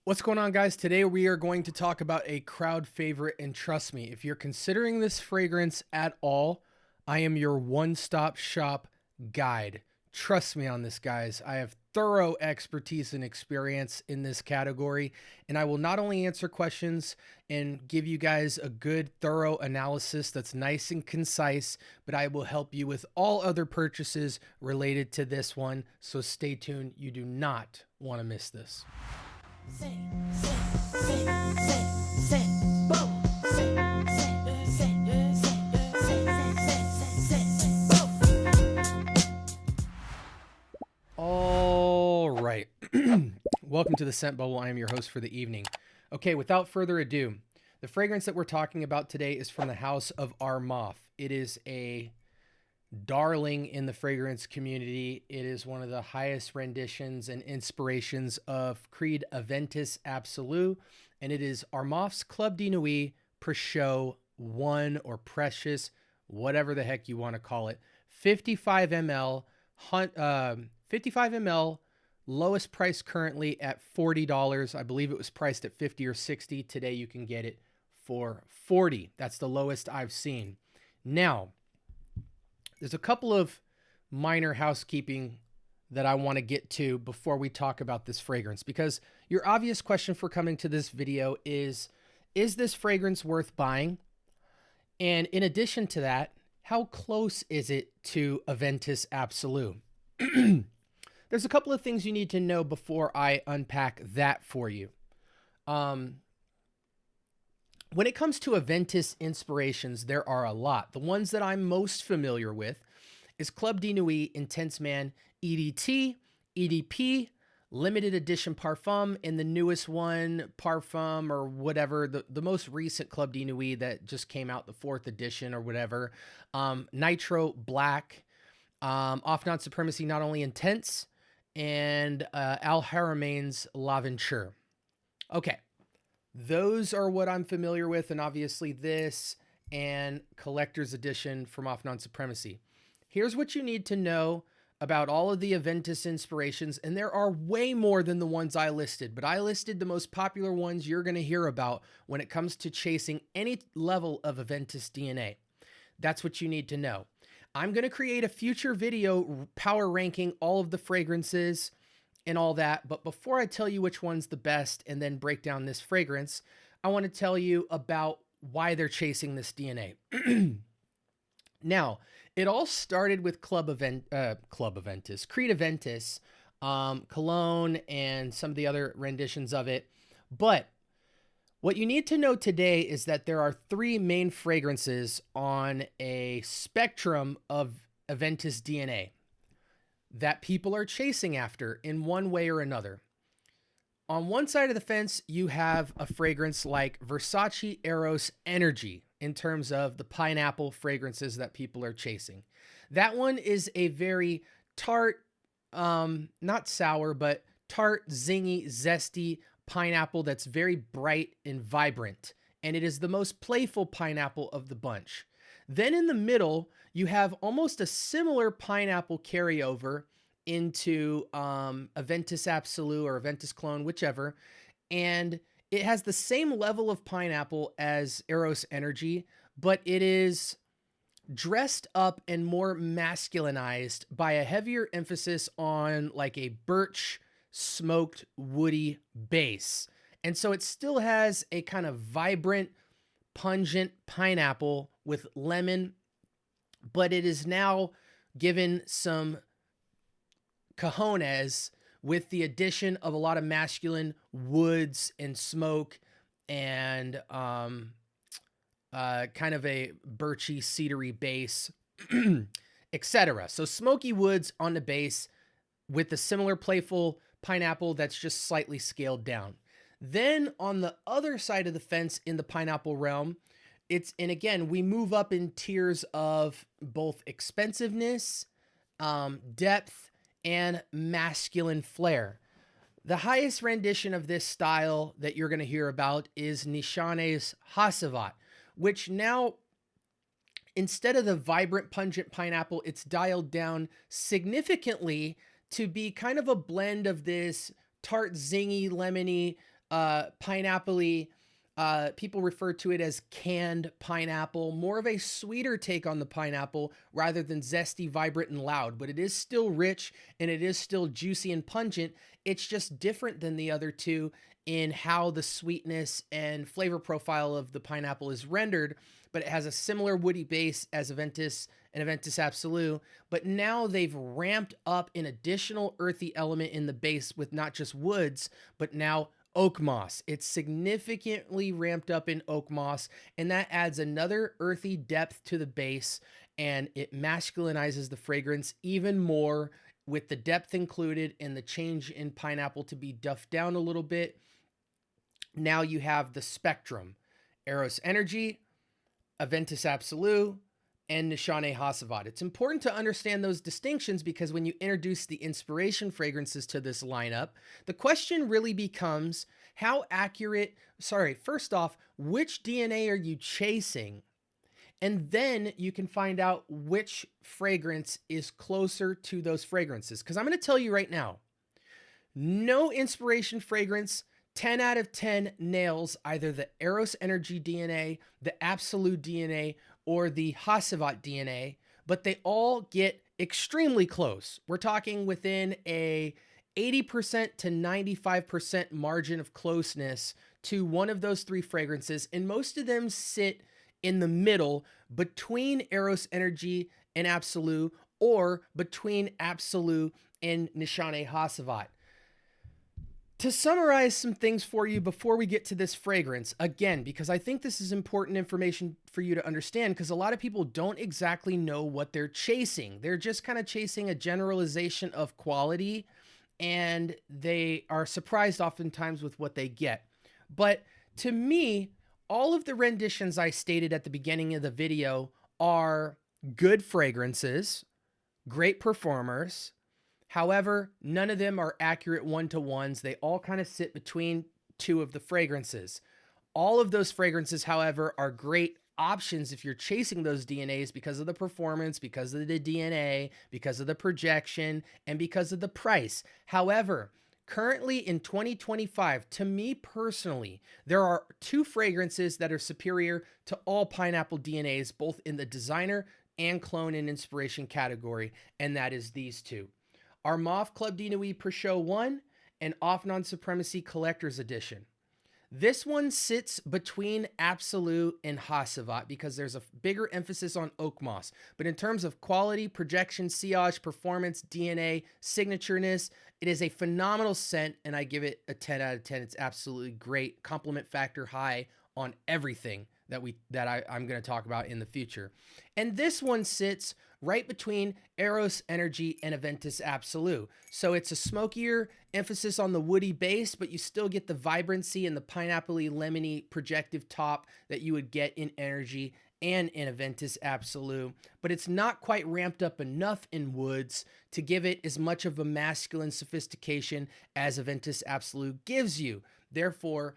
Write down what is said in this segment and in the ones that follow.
What's going on, guys? Today we are going to talk about a crowd favorite, and trust me, if you're considering this fragrance at all, I am your one-stop shop guide. Trust me on this, guys. I have thorough expertise and experience in this category, and I will not only answer questions and give you guys a good, thorough analysis that's nice and concise, but I will help you with all other purchases related to this one. So stay tuned. You do not want to miss this. All right. Welcome to the Scent Bubble. I am your host for the evening. Okay, without further ado, the fragrance that we're talking about today is from the house of Armaf. It is a darling in the fragrance community. It is one of the highest renditions and inspirations of Creed Aventus Absolu, and it is Armaf's Club de Nuit Precieux 1 or Precious, whatever the heck you want to call it. 55 ml, 55 ml, lowest price currently at $40. I believe it was priced at $50 or $60. Today you can get it for $40. That's the lowest I've seen. Now, there's a couple of minor housekeeping that I want to get to before we talk about this fragrance, because your obvious question for coming to this video is this fragrance worth buying? And in addition to that, how close is it to Aventus Absolu? There's a couple of things you need to know before I unpack that for you. When it comes to Aventus inspirations, there are a lot. The ones that I'm most familiar with is Club de Nuit Intense Man EDT, EDP, Limited Edition Parfum, and the newest one, Parfum or whatever, the most recent Club de Nuit that just came out, the 4th edition or whatever, Nitro Black, Off-Not Supremacy Not Only Intense, and Al Haramain's L'Aventure. Okay. Those are what I'm familiar with, and obviously this and Collector's Edition from Off-Non Supremacy. Here's what you need to know about all of the Aventus inspirations, and there are way more than the ones I listed, but I listed the most popular ones you're going to hear about when it comes to chasing any level of Aventus DNA. That's what you need to know. I'm going to create a future video power ranking all of the fragrances and all that. But before I tell you which one's the best and then break down this fragrance, I want to tell you about why they're chasing this DNA. Now, it all started with Creed Aventus, Cologne, and some of the other renditions of it. But what you need to know today is that there are 3 main fragrances on a spectrum of Aventus DNA that people are chasing after in one way or another. On one side of the fence, you have a fragrance like Versace Eros Energy in terms of the pineapple fragrances that people are chasing. That one is a very tart, not sour, but tart, zingy, zesty pineapple that's very bright and vibrant. And it is the most playful pineapple of the bunch. Then in the middle, you have almost a similar pineapple carryover into Aventus Absolu or Aventus Clone, whichever. And it has the same level of pineapple as Eros Energy, but it is dressed up and more masculinized by a heavier emphasis on like a birch smoked woody base. And so it still has a kind of vibrant, pungent pineapple with lemon, but it is now given some cojones with the addition of a lot of masculine woods and smoke and kind of a birchy, cedary base, etc. So smoky woods on the base with the similar playful pineapple that's just slightly scaled down. Then on the other side of the fence in the pineapple realm, and again, we move up in tiers of both expensiveness, depth, and masculine flair. The highest rendition of this style that you're going to hear about is Nishane's Hasavat, which now, instead of the vibrant, pungent pineapple, it's dialed down significantly to be kind of a blend of this tart, zingy, lemony, pineapple-y. People refer to it as canned pineapple, more of a sweeter take on the pineapple rather than zesty, vibrant, and loud, but it is still rich and it is still juicy and pungent. It's just different than the other two in how the sweetness and flavor profile of the pineapple is rendered, but it has a similar woody base as Aventus and Aventus Absolu, but now they've ramped up an additional earthy element in the base with not just woods, but now oak moss. It's significantly ramped up in oak moss, and that adds another earthy depth to the base, and it masculinizes the fragrance even more with the depth included and the change in pineapple to be duffed down a little bit. Now you have the spectrum: Eros Energy, Aventus Absolu, and Nishane Hasavat. It's important to understand those distinctions because when you introduce the inspiration fragrances to this lineup, the question really becomes how accurate, first off, which DNA are you chasing? And then you can find out which fragrance is closer to those fragrances. Because I'm going to tell you right now, no inspiration fragrance 10 out of 10 nails either the Eros Energy DNA, the Absolu DNA, or the Hasavat DNA, but they all get extremely close. We're talking within a 80% to 95% margin of closeness to one of those three fragrances, and most of them sit in the middle between Eros Energy and Absolu, or between Absolu and Nishane Hasavat. To summarize some things for you before we get to this fragrance, again, because I think this is important information for you to understand, because a lot of people don't exactly know what they're chasing. They're just kind of chasing a generalization of quality, and they are surprised oftentimes with what they get. But to me, all of the renditions I stated at the beginning of the video are good fragrances, great performers. However, none of them are accurate one-to-ones. They all kind of sit between two of the fragrances. All of those fragrances, however, are great options if you're chasing those DNAs because of the performance, because of the DNA, because of the projection, and because of the price. However, currently in 2025, to me personally, there are two fragrances that are superior to all pineapple DNAs, both in the designer and clone and inspiration category, and that is these two: Armaf Precieux 1 and Off Non-Supremacy Collector's Edition. This one sits between Absolu and Hasavat because there's a bigger emphasis on oak moss. But in terms of quality, projection, sillage, performance, DNA, signatureness, it is a phenomenal scent, and I give it a 10 out of 10. It's absolutely great. Compliment factor high on everything that I'm going to talk about in the future. And this one sits right between Eros Energy and Aventus Absolu. So it's a smokier emphasis on the woody base, but you still get the vibrancy and the pineapple-y, lemony, projective top that you would get in Energy and in Aventus Absolu. But it's not quite ramped up enough in woods to give it as much of a masculine sophistication as Aventus Absolu gives you. Therefore,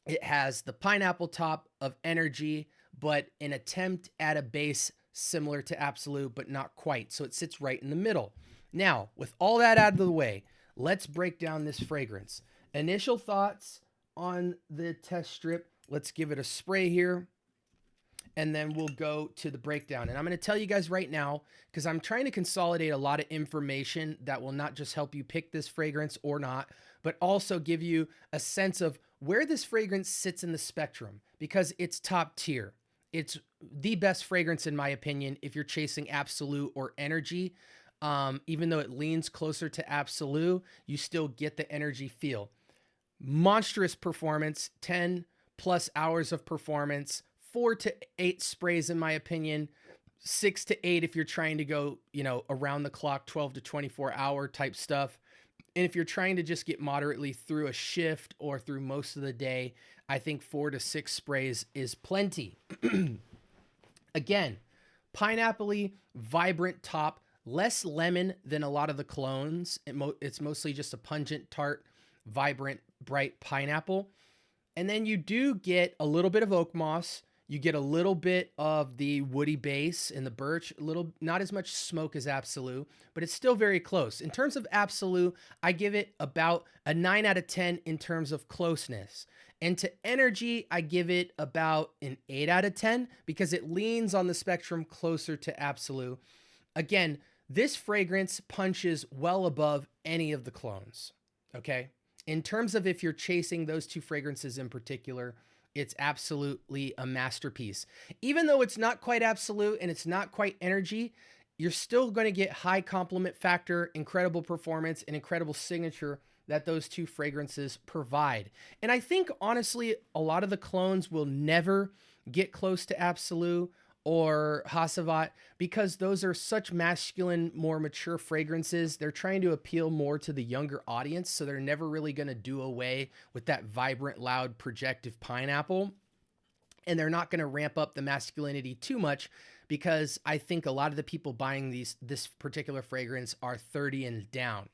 it has the pineapple top of Energy, but an attempt at a base similar to Absolu, but not quite. So it sits right in the middle. Now, with all that out of the way, let's break down this fragrance. Initial thoughts on the test strip. Let's give it a spray here, and then we'll go to the breakdown. And I'm going to tell you guys right now, because I'm trying to consolidate a lot of information that will not just help you pick this fragrance or not, but also give you a sense of where this fragrance sits in the spectrum, because it's top tier. It's the best fragrance, in my opinion, if you're chasing Absolu or Energy. Even though it leans closer to Absolu, you still get the Energy feel. Monstrous performance, 10 plus hours of performance, 4 to 8 sprays, in my opinion, 6 to 8 if you're trying to go, around the clock, 12 to 24 hour type stuff. And if you're trying to just get moderately through a shift or through most of the day, I think 4 to 6 sprays is plenty. Again, pineapple-y, vibrant top, less lemon than a lot of the clones. It's mostly just a pungent, tart, vibrant, bright pineapple. And then you do get a little bit of oak moss. You get a little bit of the woody base in the birch, not as much smoke as Absolu, but it's still very close. In terms of Absolu, I give it about a 9 out of 10 in terms of closeness. And to energy, I give it about an 8 out of 10 because it leans on the spectrum closer to Absolu. Again, this fragrance punches well above any of the clones, okay? In terms of if you're chasing those two fragrances in particular, it's absolutely a masterpiece. Even though it's not quite Absolute and it's not quite energy, you're still going to get high compliment factor, incredible performance, and incredible signature that those two fragrances provide. And I think, honestly, a lot of the clones will never get close to Absolute or Hasavat because those are such masculine, more mature fragrances. They're trying to appeal more to the younger audience, so they're never really going to do away with that vibrant, loud, projective pineapple. And they're not going to ramp up the masculinity too much because I think a lot of the people buying this particular fragrance are 30 and down.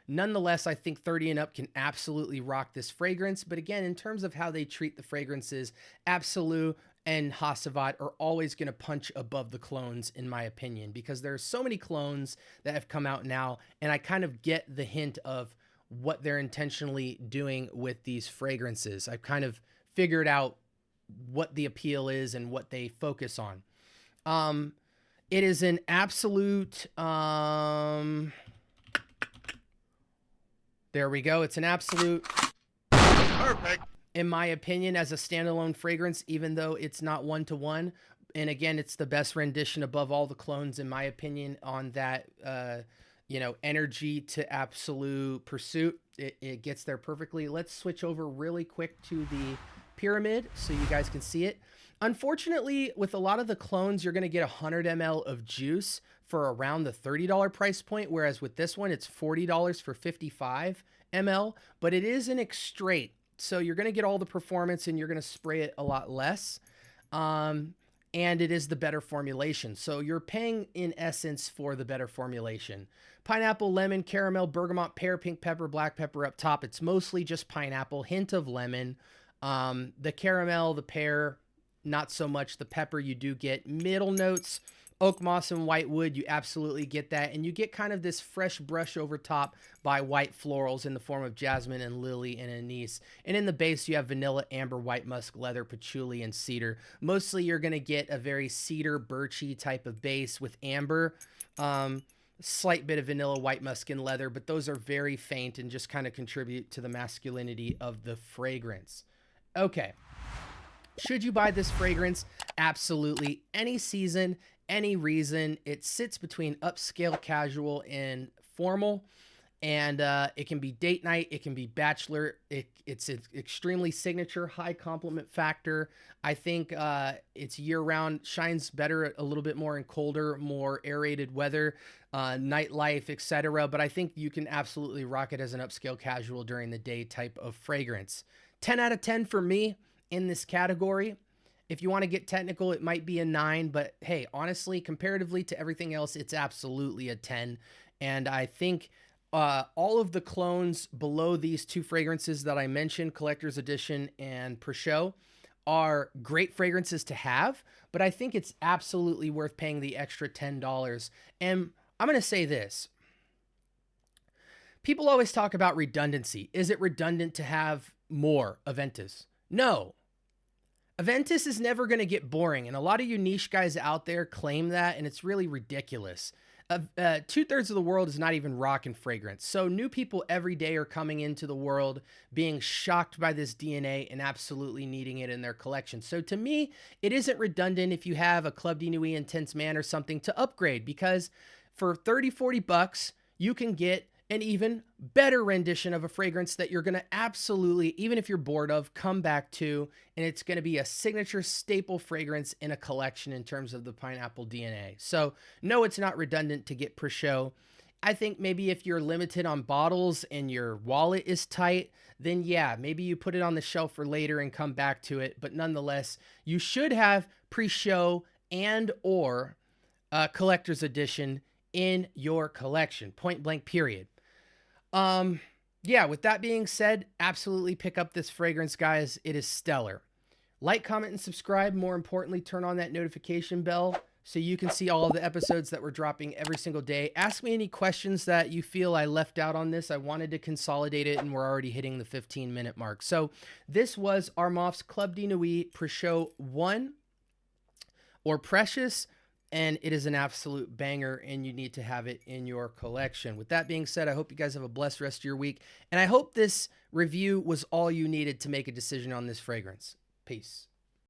Nonetheless, I think 30 and up can absolutely rock this fragrance. But again, in terms of how they treat the fragrances, Absolu and Hasavat are always going to punch above the clones, in my opinion, because there's so many clones that have come out now, and I kind of get the hint of what they're intentionally doing with these fragrances. I've kind of figured out what the appeal is and what they focus on. It is an absolute... there we go. It's an absolute... Perfect. In my opinion, as a standalone fragrance, even though it's not one-to-one. And again, it's the best rendition above all the clones, in my opinion, on that, energy to absolute pursuit. It gets there perfectly. Let's switch over really quick to the pyramid so you guys can see it. Unfortunately, with a lot of the clones, you're going to get 100 ml of juice for around the $30 price point, whereas with this one, it's $40 for 55 ml, but it is an extrait. So you're going to get all the performance and you're going to spray it a lot less. And it is the better formulation. So you're paying in essence for the better formulation. Pineapple, lemon, caramel, bergamot, pear, pink pepper, black pepper up top. It's mostly just pineapple, hint of lemon. The caramel, the pear, not so much. The pepper, you do get middle notes. Oak moss and white wood, you absolutely get that. And you get kind of this fresh brush over top by white florals in the form of jasmine and lily and anise. And in the base, you have vanilla, amber, white musk, leather, patchouli, and cedar. Mostly, you're going to get a very cedar, birchy type of base with amber. Slight bit of vanilla, white musk, and leather, but those are very faint and just kind of contribute to the masculinity of the fragrance. Okay. Should you buy this fragrance? Absolutely. Any season, any reason. It sits between upscale, casual, and formal. And it can be date night. It can be bachelor. It's extremely signature, high compliment factor. I think it's year-round, shines better a little bit more in colder, more aerated weather, nightlife, etc. But I think you can absolutely rock it as an upscale casual during the day type of fragrance. 10 out of 10 for me in this category. If you want to get technical, it might be a 9, but hey, honestly, comparatively to everything else, it's absolutely a 10. And I think all of the clones below these two fragrances that I mentioned, Collector's Edition and Precieux, are great fragrances to have, but I think it's absolutely worth paying the extra $10. And I'm going to say this. People always talk about redundancy. Is it redundant to have more Aventus? No. Aventus is never going to get boring, and a lot of you niche guys out there claim that, and it's really ridiculous. 2/3 of the world is not even rocking fragrance, so new people every day are coming into the world being shocked by this DNA and absolutely needing it in their collection. So to me, it isn't redundant if you have a Club de Nuit Intense Man or something to upgrade, because for 30-40 bucks, you can get an even better rendition of a fragrance that you're going to absolutely, even if you're bored of, come back to, and it's going to be a signature staple fragrance in a collection in terms of the pineapple DNA. So no, it's not redundant to get Precieux. I think maybe if you're limited on bottles and your wallet is tight, then yeah, maybe you put it on the shelf for later and come back to it. But nonetheless, you should have Precieux and or Collector's Edition in your collection, point blank period. Yeah, with that being said, absolutely pick up this fragrance, guys. It is stellar. Like, comment, and subscribe. More importantly, turn on that notification bell so you can see all of the episodes that we're dropping every single day. Ask me any questions that you feel I left out on this. I wanted to consolidate it, and we're already hitting the 15-minute mark. So this was Armaf's Club de Nuit Precieux 1, or Precious, and it is an absolute banger, and you need to have it in your collection. With that being said, I hope you guys have a blessed rest of your week, and I hope this review was all you needed to make a decision on this fragrance. Peace.